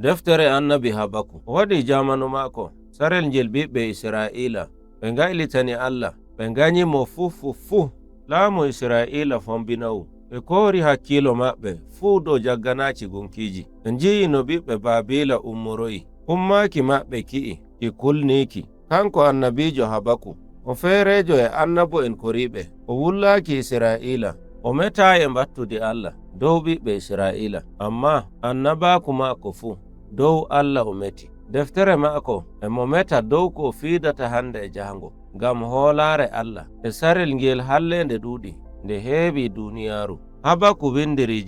Deftere annabi Habaku waɗi jamanu maako sarel ngel ɓiɓɓe Israa'ila ɓe ngaylitani Allah ɓe nganyimo fuu laamu Israa'ila fombinawu ɓe koori hakkilo maɓɓe fuu dow jagganaaki gunkiiji ɓe nji'i no ɓiɓɓe Baabila ummoroyi ummaaki maɓɓe ki'i ɗi kulniiki. Kanko annabiijo Habaku o feereejo e annabo'en koriiɓe o wullaaki Israa'ila o metaa e mbattude Allah dow ɓiɓɓe Israa'ila amma annabaaku maako fuu dow Allah o meti. Deftere maako e mo meta dow ko fiidata hande e jahango ngam hoolaare Allah e sarel ngel hallende ɗuuɗi nde heewi duniyaaru. Habaku windiri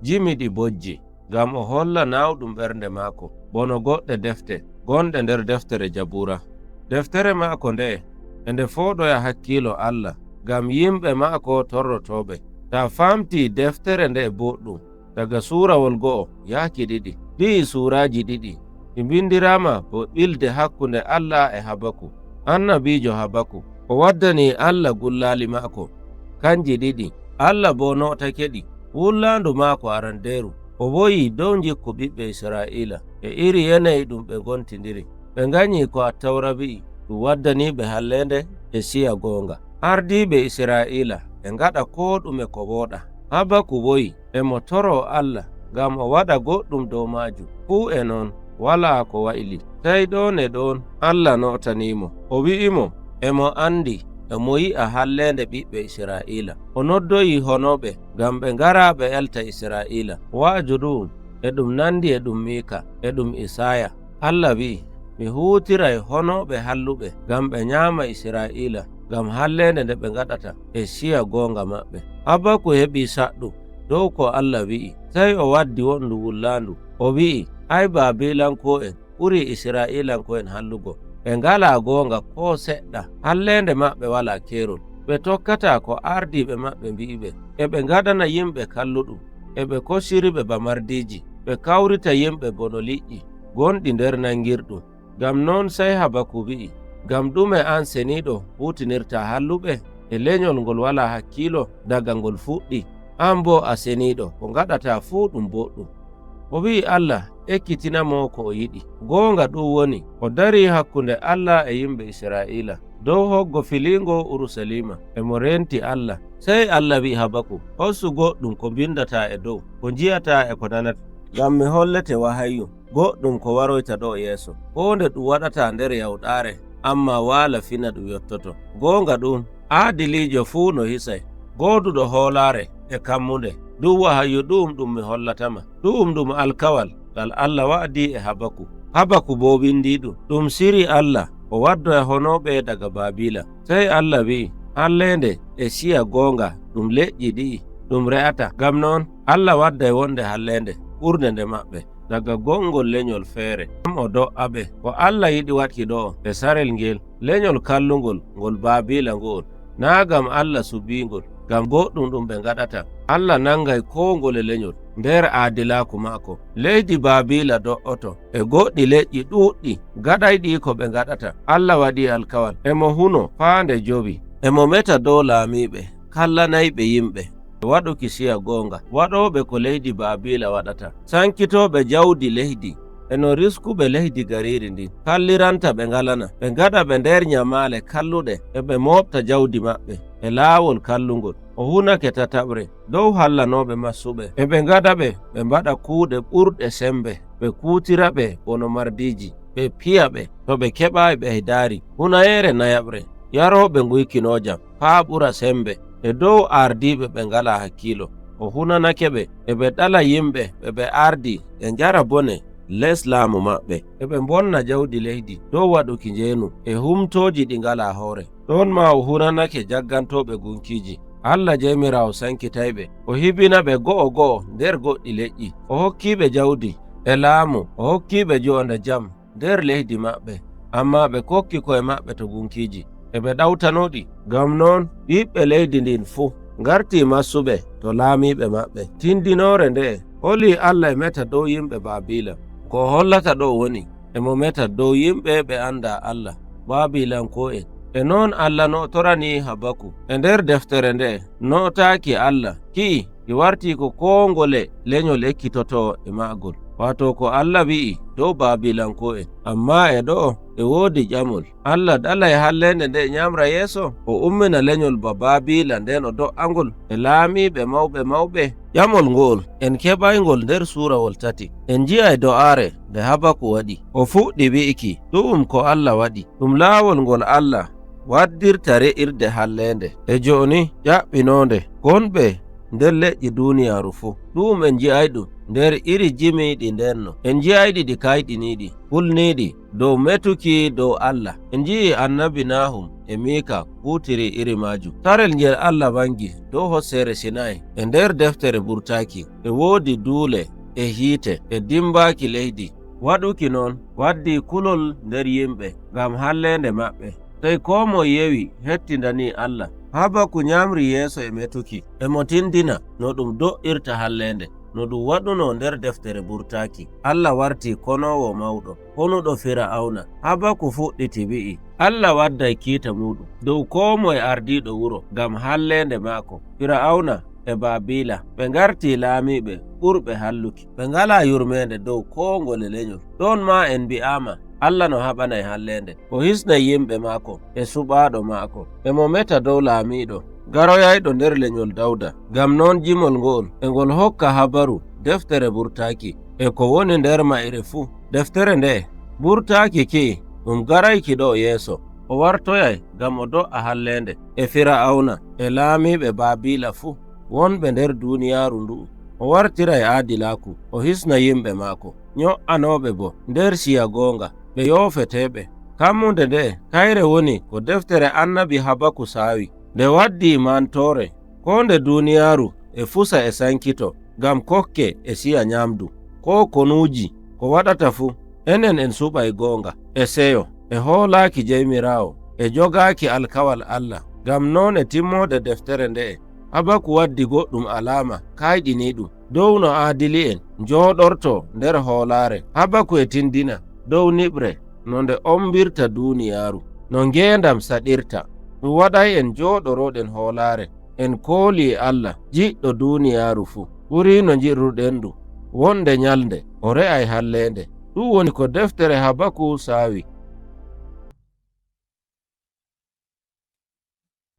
jimi ɗi bojji ngam o holla nawɗum ɓernde maako bono goɗɗe defte gonɗe nder deftere Jabura. Deftere maako nde e nde fooɗoya hakkilo Allah ngam yimɓe maako torrotoɓe. Ta famti deftere nde boɗɗum daga suurawol go'o yaaki ɗiɗi ɗi suuraaji ɗiɗi ɗi bindirama bo ɓilde hakkunde Allah e Habaku. Annabiijo Habaku o waddani Allah gullaali maako kanji ɗiɗi. Allah bo notake ɗi wullandu maako arandeeru o woyi dow jikku ɓiɓɓe Israa'ila e iri yanayi ɗum ɓe gontindiri. Ɓe nganyi ko Attawra wi'i ɗum waddaniɓe hallende e siya goonga. Ardiɓe Israa'ila ɓe ngaɗa ko ɗume ko woɗa. Habaku woyi emo toro Allah ngam o waɗa goɗɗum dow maajum fuu e noon wala ko wa'ili. Sai ɗon e ɗon Allah notanimo o wi'imo emo andi emo yi'a hallende ɓiɓɓe Israa'ila. O noddoyi honoɓe ngam ɓe ngara ɓe elta Israa'ila. Waaju ɗum e ɗum nandi e ɗum Miika e ɗum Isaya. Allah wi'i mi huutiray honoɓe halluɓe ngam ɓe nyaama Israa'ila ngam hallende nde ɓe ngaɗata e siya goonga maɓɓe. Habaku heɓi saɗɗu dow ko Allah wi'i sai o waddi wondu wullandu o wi'i ay Baabilanko'en ɓuri Isra'ilanko'en hallugo ɓe ngala goonga ko seɗɗa hallende maɓɓe wala kerol ɓe tokkata ko ardiɓe maɓɓe mbi'iɓe e ɓe ngaɗana yimɓe kalluɗum e ɓe kossiriɓe ba mardiji ɓe kawrita yimɓe bono liƴƴi gonɗi nder nangirɗum. Ngam noon sai Habaku wi'i ngam ɗume an seniɗo hutinirta halluɓe e lenyol ngol wala hakkilo daga ngol fuɗɗi an bo a seniɗo ko ngaɗata fuu ɗum boɗɗum. O wi'i Allah ekkitinamo ko o yiɗi. Goonga ɗum woni o dari hakkunde Allah e yimɓe Israa'ila dow hoggo filingo Urusalima e mo renti Allah. Sai Allah wi'i Habaku hossu goɗɗum ko bindata e dow ko jiyata e ko nanata ngam mi hollete wahayyu goɗɗum ko waroyta ɗo yeeso ko nde ɗum waɗata nder yawɗaare amma waala fina ɗum yottoto. Goonga ɗum aadilijo fuu no hisay gooduɗo hoolaare e kammunde ɗum wahayyu ɗum mi hollatama ɗum alkawal ngal Allah wa'di e Habaku. Habaku bo windi ɗum siri Allah o waddo e honoɓe daga Baabila. Sai Allah wi'i hallende e siya goonga ɗum leƴƴi ɗi ɗum re'ata. Ngam noon Allah wadda e wonde hallende ɓurde nde maɓɓe daga gongol lenyol feere o do'aɓe ko Allah yiɗi waɗki ɗo e sarel ngel lenyol kallungol ngol Baabila ngol na gam Allah subingol ngam goɗɗum ɗum ɓe ngaɗata. Allah nangay ko ngol e lenyol nder aadilaku maako. Leydi Baabila do'oto e goɗɗi leƴƴi ɗuɗɗi gaɗayɗi ko ɓe ngaɗata. Allah waɗi alkawal emo huno faande jowi emo meta dow laamiɓe kallanayɓe yimɓe waɗuki siya goonga waɗoɓe ko leydi Baabila waɗata. Sankitoɓe jawdi leydi eno riskuɓe leydi gariri ndin kalliranta ɓe ngalana ɓe ngaɗa ɓe nder nyamale kalluɗe e ɓe mofta jawdi maɓɓe e laawol kallungol. O hunake tataɓre dow hallanoɓe massuɓe e ɓe ngaɗa ɓe mbaɗa kuuɗe ɓurɗe sembe ɓe kuutira ɓe bono mardiji ɓe piya ɓe to ɓe keɓayi ɓe daari hunayere nayaɓre yaroɓe nguykinojam haa ɓura sembe e dow ardiɓe ɓe ngala hakkilo. O hunanake ɓe e ɓe ɗala yimɓe ɓe ardi e njara bone les laamu maɓɓe e ɓe bonna jawdi leydi dow waɗuki njeenu e humtoji ɗi ngala hoore. Ɗon ma o hunanake jaggantoɓe gunkiji. Allah Jomirawo sankitayɓe o hibina ɓe go'o nder goɗɗi leƴƴi o hokkiɓe jawdi e laamu o hokkiɓe jonde jam nder leydi maɓɓe amma ɓe kokki koye maɓɓe to gunkiji e ɓe ɗawtanoɗi. Ngam noon ɓiɓɓe leydi ndin fuu ngarti massuɓe to laamiɓe maɓɓe. Tindinore nde holi Allah e meta dow yimɓe Baabila. Ko hollata ɗo woni emo meta dow yimɓe ɓe anda Allah Baabilanko'en. E noon Allah notorani Habaku e nder deftere nde notaaki Allah ki'i ɗi warti ko ngole lenyol ekkitoto e maagol. wato ko Allah wi'i dow Baabilanko'en. Amma e ɗo'o e woodi ƴamol. Allah ɗalay hallende nde nyamra yeeso o ummina lenyol ba Baabila nden o do'angol e laamiɓe mawɓe. ƴamol ngol en keɓaygol nder suurawol 3. En jiya e do'aare nde Habaku waɗi. O fuɗɗi wi'iki ɗu'um ko Allah waɗi, ɗum laawol ngol Allah waddirta re'irde hallende e joni ƴaɓɓinonde gonɓe nder leƴƴi duniyaaru fuu. ɗum en ji'ayɗum nder iri jimiɗi ndenno. En ji'ayɗi ɗi kayɗiniɗi hulniɗi dow metuki dow Allah. En ji'i annabi Nahum e Mika kutiri iri majum. Sarel ngel Allah wangi dow hossere Sinai e nder deftere burtaki e woodi duule e hiite e dimbaki leydi. Waɗuki noon waddi kulol nder yimɓe ngam hallende maɓɓe. Sey ko mo yewi hettindani Allah. Habaku nyamri yeeso e metuki e mo tindina no ɗum do'irta hallende no ɗum waɗuno nder deftere burtaki. Allah warti konowo mawɗo honuɗo Fir'auna. Habaku fuɗɗiti wi'i Allah wadday kiita muɗum dow ko moye ardiɗo wuro ngam hallende maako. Fir'auna e Baabila ɓe ngarti laamiɓe ɓurɓe halluki, ɓe ngala yurmende dow ko ngole lenyol. Ɗon ma en mbi'ama Allah no haɓanay hallende o hisnay yimɓe maako e suɓaaɗo maako e mo meta dow laamiɗo garoyayɗo nder lenyol Dawda. Ngam noon jimol ngol e ngol hokka habaru deftere burtaki e ko woni nder mayre fuu. Deftere nde burtaki ki ɗum garayki ɗo yeeso o wartoyay ngam o do'a hallende e Fir'auna e laamiɓe Baabila fuu wonɓe nder duniyaaru ndu'u. O wartiray aadilaku o hisna yimɓe maako nyo'anoɓe bo nder siya goonga ɓe yoofeteɓe. Kammunde nde kayre woni ko deftere annabi Habaku saawi nde waddi mantore ko nde duniyaaru e fusa e sankito ngam kokke e siya nyamdu ko konuuji ko waɗata fuu. Enen en suɓay goonga e seyo e hoolaaki jeymiraawo e jogaaki alkawal Allah. Ngam noon e timmode deftere nde'e Habaku waddi goɗɗum alama kayɗiniɗum dow no aadili'en njooɗorto nder hoolaare. Habaku e tindina dow niɓre no nde ombirta duniyaaru no ngeendam saɗirta. ɗum waɗay en jooɗoroɗen hoolaare en kooli Allah jiɗɗo duniyaaru fuu ɓuri no jiɗruɗen ɗum wonde nyalde o re'ay hallende. ɗum woni ko deftere Habaku saawi